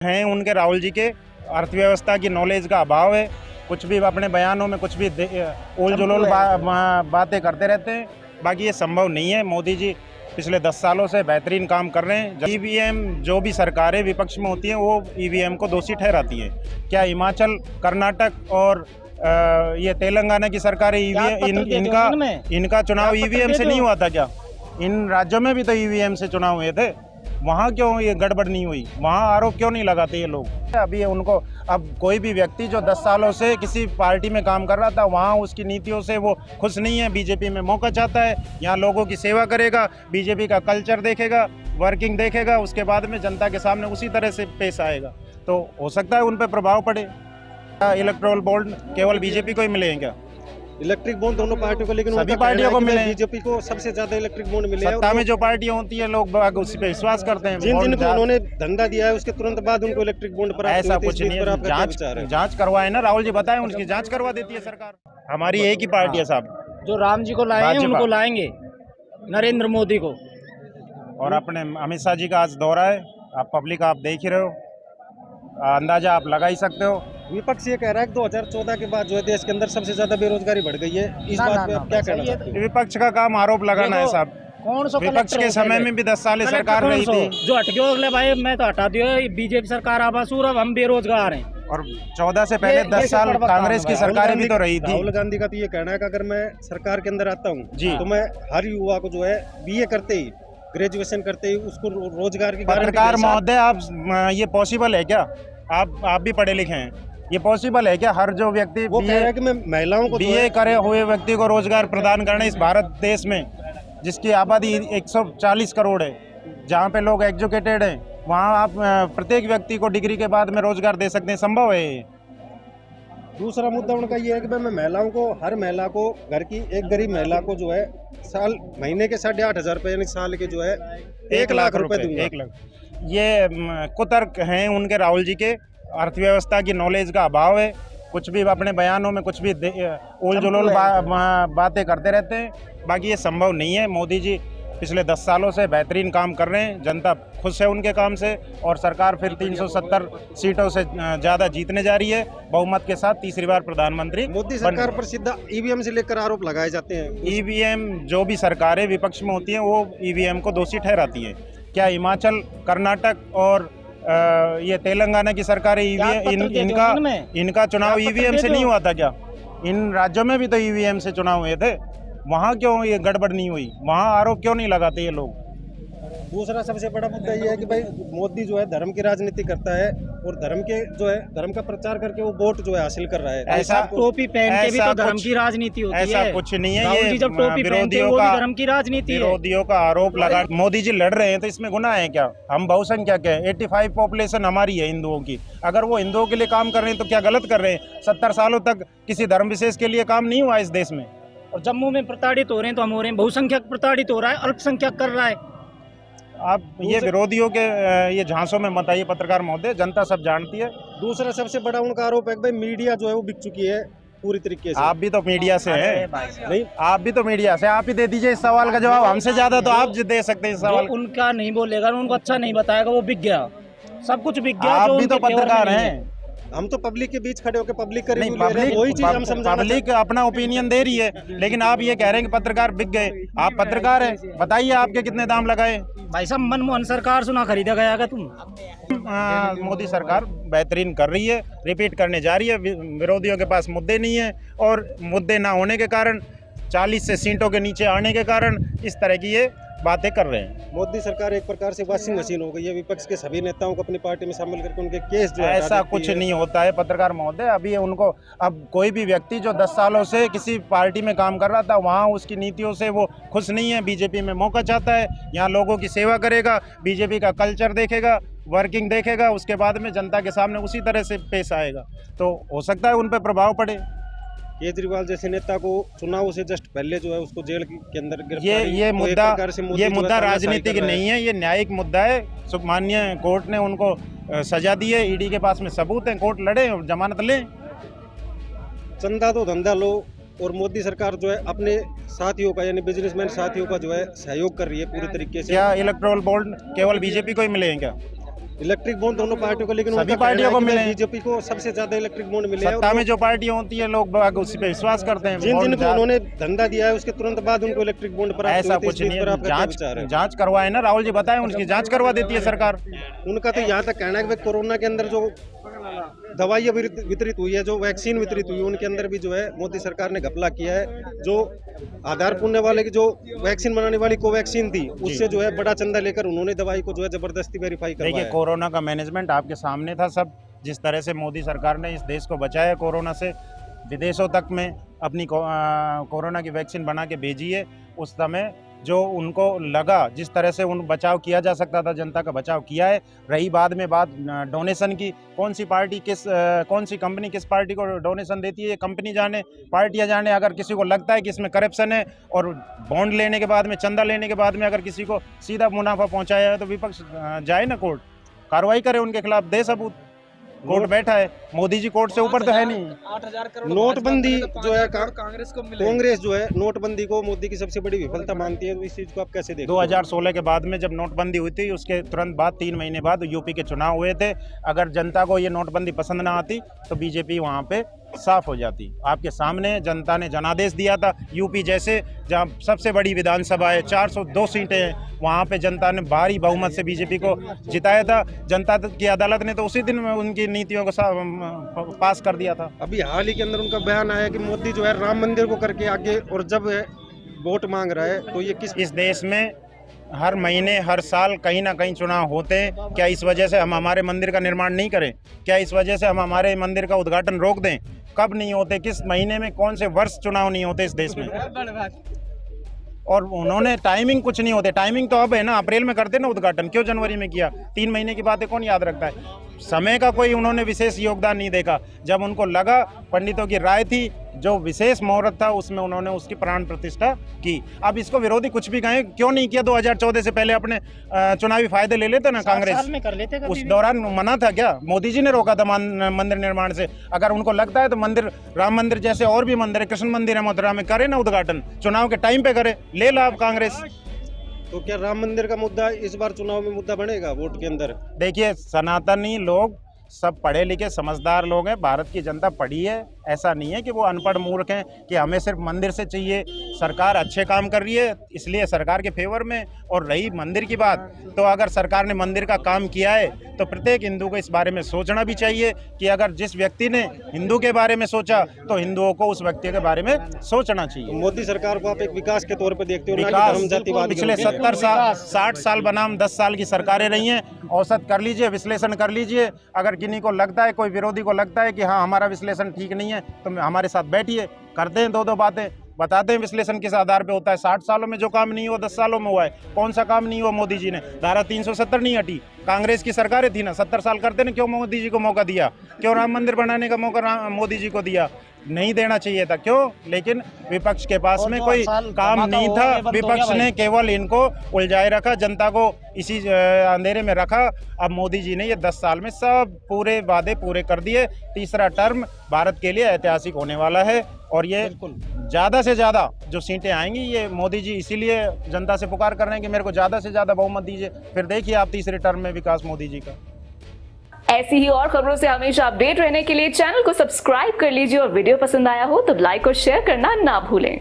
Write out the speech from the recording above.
हैं उनके राहुल जी के अर्थव्यवस्था की नॉलेज का अभाव है। कुछ भी अपने बयानों में कुछ भी उल जुलूल बातें करते रहते हैं। बाकी ये संभव नहीं है। मोदी जी पिछले 10 सालों से बेहतरीन काम कर रहे हैं। ईवीएम जो भी सरकारें विपक्ष में होती हैं वो ईवीएम को दोषी ठहराती हैं। क्या हिमाचल, कर्नाटक और ये तेलंगाना की सरकारें इनका चुनाव ईवीएम से नहीं हुआ था क्या? इन राज्यों में भी तो ईवीएम से चुनाव हुए थे। वहाँ क्यों ये गड़बड़ नहीं हुई? वहाँ आरोप क्यों नहीं लगाते ये लोग? अभी उनको अब कोई भी व्यक्ति जो 10 सालों से किसी पार्टी में काम कर रहा था, वहाँ उसकी नीतियों से वो खुश नहीं है, बीजेपी में मौका चाहता है, यहाँ लोगों की सेवा करेगा, बीजेपी का कल्चर देखेगा, वर्किंग देखेगा, उसके बाद में जनता के सामने उसी तरह से पेश आएगा। तो हो सकता है उन पर प्रभाव पड़े। इलेक्टोरल बॉन्ड केवल बीजेपी को ही मिलेंगे क्या? इलेक्ट्रिक बॉन्ड दोनों पार्टियों को, लेकिन सभी पार्टियों को मिले। बीजेपी को सबसे ज्यादा इलेक्ट्रिक बॉन्ड मिले हैं। सत्ता में जो पार्टियां होती है लोग उसी पे विश्वास करते हैं। जिनको उन्होंने धंधा दिया है उसके तुरंत बाद उनको इलेक्ट्रिक बॉन्ड पर ऐसा कुछ नहीं है। जांच करवाए ना, राहुल जी बताएं, उनकी जांच करवा देती है सरकार। हमारी एक ही पार्टी है साहब। जो राम जी को लाए हैं उनको लाएंगे, नरेंद्र मोदी को। और अपने अमित शाह जी का आज दौरा है, आप पब्लिक आप देख ही रहे हो, अंदाजा आप लगा ही सकते हो। विपक्ष ये कह रहा है कि 2014 के बाद जो है देश के अंदर सबसे ज्यादा बेरोजगारी बढ़ गई है। इस बात पे आप क्या कहना चाहते हैं? विपक्ष का काम आरोप लगाना है साहब। कौन सा विपक्ष के समय में भी 10 साल सरकार रही थी। जो हट गया अगले भाई मैं तो हटा दिया, बीजेपी सरकार आबासूर, अब हम बेरोजगार हैं। और 14 से पहले 10 साल कांग्रेस की सरकारें भी तो रही थी। राहुल गांधी का तो ये कहना है कि अगर मैं सरकार के अंदर आता हूँ तो मैं हर युवा को जो है बीए करते ही, ग्रेजुएशन करते ही उसको रोजगार की पत्रकार महोदय, आप ये पॉसिबल है क्या? आप भी पढ़े लिखे हैं, ये पॉसिबल है क्या? हर जो व्यक्ति महिलाओं को बीए करे हुए व्यक्ति को रोजगार प्रदान करना इस भारत देश में, जिसकी आबादी 140 करोड़ है, जहाँ पे लोग एजुकेटेड हैं, वहाँ आप प्रत्येक व्यक्ति को डिग्री के बाद में रोजगार दे सकते हैं? संभव है ये? दूसरा मुद्दा उनका ये है कि मैं महिलाओं को, हर महिला को, घर की एक गरीब महिला को जो है साल महीने के 8,500 रुपए यानी साल के जो है 1 लाख रुपए दूंगा। 1 लाख। ये कुतर्क हैं उनके राहुल जी के अर्थव्यवस्था की नॉलेज का अभाव है। कुछ भी अपने बयानों में कुछ भी उल जुलूल बातें करते रहते हैं। बाकी ये संभव नहीं है। मोदी जी पिछले 10 सालों से बेहतरीन काम कर रहे हैं, जनता खुश है उनके काम से, और सरकार फिर 370 सीटों से ज़्यादा जीतने जा रही है बहुमत के साथ, तीसरी बार प्रधानमंत्री। मोदी सरकार पर सीधा ईवीएम से लेकर आरोप लगाए जाते हैं। ईवीएम जो भी सरकारें विपक्ष में होती हैं वो ईवीएम को दोषी ठहराती हैं। क्या हिमाचल, कर्नाटक और ये तेलंगाना की सरकारें इनका चुनाव ईवीएम से नहीं हुआ था क्या? इन राज्यों में भी तो ईवीएम से चुनाव हुए थे। वहाँ क्यों ये गड़बड़ नहीं हुई? वहाँ आरोप क्यों नहीं लगाते ये लोग? दूसरा सबसे बड़ा मुद्दा ये है कि भाई मोदी जो है धर्म की राजनीति करता है और धर्म का प्रचार करके वो वोट जो है हासिल कर रहा है। ऐसा टोपी पहन के भी तो धर्म की राजनीति होती है। ऐसा कुछ नहीं है। ये जब टोपी पहनते हैं वो भी धर्म की राजनीति है। विरोधियों का आरोप लगा, मोदी जी लड़ रहे हैं तो इसमें गुनाह है क्या? हम बहुसंख्यक हैं, 85 पॉपुलेशन हमारी है हिंदुओं की। अगर वो हिंदुओं के लिए काम कर रहे हैं तो क्या गलत कर रहे हैं? 70 सालों तक किसी धर्म विशेष के लिए काम नहीं हुआ इस देश में। और जम्मू में प्रताड़ित हो रहे हैं तो हम हो रहे हैं। बहुसंख्यक प्रताड़ित हो रहा है, अल्पसंख्यक कर रहा है। आप ये विरोधियों के ये झांसों में मत आइए पत्रकार महोदय, जनता सब जानती है। दूसरा सबसे बड़ा उनका आरोप है कि भाई मीडिया जो है वो बिक चुकी है पूरी तरीके से। आप भी तो मीडिया से हैं। नहीं, आप भी तो मीडिया से। आप ही दे दीजिए इस सवाल का जवाब। हमसे ज्यादा तो आप दे सकते हैं इस सवाल। उनका नहीं बोलेगा, उनको अच्छा नहीं बताएगा, वो बिक गया, सब कुछ बिक गया। आप भी तो पत्रकार हैं। हम तो पब्लिक के बीच खड़े होकर पब्लिक का रिव्यू ले रहे हैं, वही चीज हम समझाना। पब्लिक अपना ओपिनियन दे रही है, लेकिन आप ये कह रहे हैं कि पत्रकार बिक गए। आप पत्रकार हैं, बताइए आपके कितने दाम लगाए? भाई साहब, मनमोहन सरकार सुना खरीदा गया क्या तुम? मोदी सरकार बेहतरीन कर रही है, रिपीट करने जा रही है। विरोधियों के पास मुद्दे नहीं है, और मुद्दे ना होने के कारण, 40 से सीटों के नीचे आने के कारण इस तरह की ये बातें कर रहे हैं। मोदी सरकार एक प्रकार से वॉशिंग मशीन हो गई है। विपक्ष के सभी नेताओं को अपनी पार्टी में शामिल करके उनके केस जो है, ऐसा कुछ नहीं होता है पत्रकार महोदय। अभी उनको, अब कोई भी व्यक्ति जो 10 सालों से किसी पार्टी में काम कर रहा था, वहाँ उसकी नीतियों से वो खुश नहीं है, बीजेपी में मौका चाहता है, यहाँ लोगों की सेवा करेगा, बीजेपी का कल्चर देखेगा, वर्किंग देखेगा, उसके बाद में जनता के सामने उसी तरह से पेश आएगा। तो हो सकता है उन पर प्रभाव पड़े। केजरीवाल जैसे नेता को चुनाव से जस्ट पहले जो है उसको जेल के अंदर ये मुद्दा राजनीतिक नहीं है, ये न्यायिक मुद्दा है। माननीय कोर्ट ने उनको सजा दी है, ईडी के पास में सबूत है, कोर्ट लड़े और जमानत लें। चंदा तो धंधा लो, और मोदी सरकार जो है अपने साथियों का, यानी बिजनेसमैन साथियों का जो है सहयोग कर रही है पूरी तरीके से। क्या इलेक्टोरल बॉन्ड केवल बीजेपी को ही मिलेंगे क्या? इलेक्ट्रिक बॉन्ड दोनों पार्टियों को, लेकिन सभी पार्टियों को मिले। बीजेपी को सबसे ज्यादा इलेक्ट्रिक बॉन्ड मिले हैं। सत्ता में जो पार्टियां होती है लोग बाग उसी पे विश्वास करते हैं। जिन जिनको उन्होंने धंधा दिया है उसके तुरंत बाद उनको इलेक्ट्रिक बॉन्ड प्राप्त ऐसा हुए थे। कुछ इस नहीं बीच पर है। आपका क्या विचार है? जांच करवाए ना, राहुल जी बताएं, उनकी जांच करवा देती है सरकार। उनका तो यहाँ तक कहना है कि भाई कोरोना के अंदर जो दवाइयाँ वितरित हुई है, जो वैक्सीन वितरित हुई है, उनके अंदर भी जो है मोदी सरकार ने घपला किया है। जो आधार पुण्य वाले की जो वैक्सीन बनाने वाली कोवैक्सीन थी, उससे जो है बड़ा चंदा लेकर उन्होंने दवाई को जो है जबरदस्ती वेरीफाई करवाया। देखिए कोरोना का मैनेजमेंट आपके सामने था सब। जिस तरह से मोदी सरकार ने इस देश को बचाया कोरोना से, विदेशों तक में अपनी कोरोना की वैक्सीन बना के भेजी है। उस समय जो उनको लगा जिस तरह से उन बचाव किया जा सकता था, जनता का बचाव किया है। रही बाद में बात डोनेशन की, कौन सी पार्टी कौन सी कंपनी किस पार्टी को डोनेशन देती है, ये कंपनी जाने, पार्टियां जाने। अगर किसी को लगता है कि इसमें करप्शन है और बॉन्ड लेने के बाद में, चंदा लेने के बाद में अगर किसी को सीधा मुनाफा पहुंचाया है, तो विपक्ष जाए ना कोर्ट, कार्रवाई करे उनके खिलाफ, दे सबूत। कोर्ट बैठा है, मोदी जी कोर्ट से ऊपर तो है नहीं। 8,000 करोड़ नोटबंदी जो है कांग्रेस को मिले। कांग्रेस जो है नोटबंदी को मोदी की सबसे बड़ी विफलता मानती है। तो इस चीज को आप कैसे देखते हैं? 2016 के बाद में जब नोटबंदी हुई थी, उसके तुरंत बाद 3 महीने बाद यूपी के चुनाव हुए थे। अगर जनता को ये नोटबंदी पसंद ना आती तो बीजेपी वहाँ पे साफ हो जाती। आपके सामने जनता ने जनादेश दिया था। यूपी जैसे जहाँ सबसे बड़ी विधानसभा है, 402 सीटें हैं, वहाँ पे जनता ने भारी बहुमत से बीजेपी को जिताया था। जनता की अदालत ने तो उसी दिन उनकी नीतियों को पास कर दिया था। अभी हाल ही के अंदर उनका बयान आया कि मोदी जो है राम मंदिर को करके आगे, और जब वोट मांग रहा है तो ये किस इस देश में हर महीने हर साल कहीं ना कहीं चुनाव होते हैं। क्या इस वजह से हम हमारे मंदिर का निर्माण नहीं करें? क्या इस वजह से हम हमारे मंदिर का उद्घाटन रोक दें? कब नहीं होते, किस महीने में, कौन से वर्ष चुनाव नहीं होते इस देश में? और उन्होंने टाइमिंग कुछ नहीं होते। टाइमिंग तो अब है ना, अप्रैल में करते ना उद्घाटन, क्यों जनवरी में किया? 3 महीने की बातें कौन याद रखता है? समय का कोई उन्होंने विशेष योगदान नहीं देखा। जब उनको लगा, पंडितों की राय थी, जो विशेष मुहूर्त था उसमें उन्होंने उसकी प्राण प्रतिष्ठा की। अब इसको विरोधी कुछ भी कहें, क्यों नहीं किया 2014 से पहले? अपने चुनावी फायदे ले लेते ना कांग्रेस। साल में कर लेते कभी उस भी। दौरान मना था क्या? मोदी जी ने रोका था मंदिर निर्माण से। अगर उनको लगता है तो मंदिर, राम मंदिर जैसे और भी मंदिर है, कृष्ण मंदिर है मथुरा में, करे ना उद्घाटन, चुनाव के टाइम पे करे। ले लो आप कांग्रेस। तो क्या राम मंदिर का मुद्दा इस बार चुनाव में मुद्दा बनेगा वोट के अंदर? देखिए सनातनी लोग सब पढ़े लिखे समझदार लोग हैं। भारत की जनता पढ़ी है। ऐसा नहीं है कि वो अनपढ़ मूर्ख हैं कि हमें सिर्फ मंदिर से चाहिए। सरकार अच्छे काम कर रही है, इसलिए सरकार के फेवर में। और रही मंदिर की बात, तो अगर सरकार ने मंदिर का काम किया है तो प्रत्येक हिंदू को इस बारे में सोचना भी चाहिए कि अगर जिस व्यक्ति ने हिंदू के बारे में सोचा तो हिंदुओं को उस व्यक्ति के बारे में सोचना चाहिए। मोदी सरकार को आप एक विकास के तौर पे देखते हो, ना कि विकास धर्म जातिवाद के पिछले रूप में? 70 साल 60 साल बनाम 10 साल की सरकारें रही हैं। औसत कर लीजिए, विश्लेषण कर लीजिए। अगर किन्हीं को लगता है, कोई विरोधी को लगता है कि हाँ हमारा विश्लेषण ठीक नहीं है, तो हमारे साथ बैठिए, करते हैं 2-2 बातें, बताते हैं विश्लेषण किस आधार पे होता है। 60 सालों में जो काम नहीं हुआ 10 सालों में हुआ है। कौन सा काम नहीं हुआ मोदी जी ने? धारा 370 नहीं हटी। कांग्रेस की सरकारें थी ना, 70 साल करते ना, क्यों मोदी जी को मौका दिया? क्यों राम मंदिर बनाने का मौका मोदी जी को दिया? नहीं देना चाहिए था। क्यों? लेकिन विपक्ष के पास में कोई काम नहीं था। विपक्ष ने केवल इनको उलझाए रखा, जनता को इसी अंधेरे में रखा। अब मोदी जी ने ये 10 साल में सब पूरे वादे पूरे कर दिए। तीसरा टर्म भारत के लिए ऐतिहासिक होने वाला है। और ये ज़्यादा से ज़्यादा जो सीटें आएंगी, ये मोदी जी इसीलिए जनता से पुकार कर रहे हैं कि मेरे को ज़्यादा से ज़्यादा बहुमत दीजिए। फिर देखिए आप तीसरे टर्म में विकास मोदी जी का। ऐसी ही और खबरों से हमेशा अपडेट रहने के लिए चैनल को सब्सक्राइब कर लीजिए और वीडियो पसंद आया हो तो लाइक और शेयर करना ना भूलें।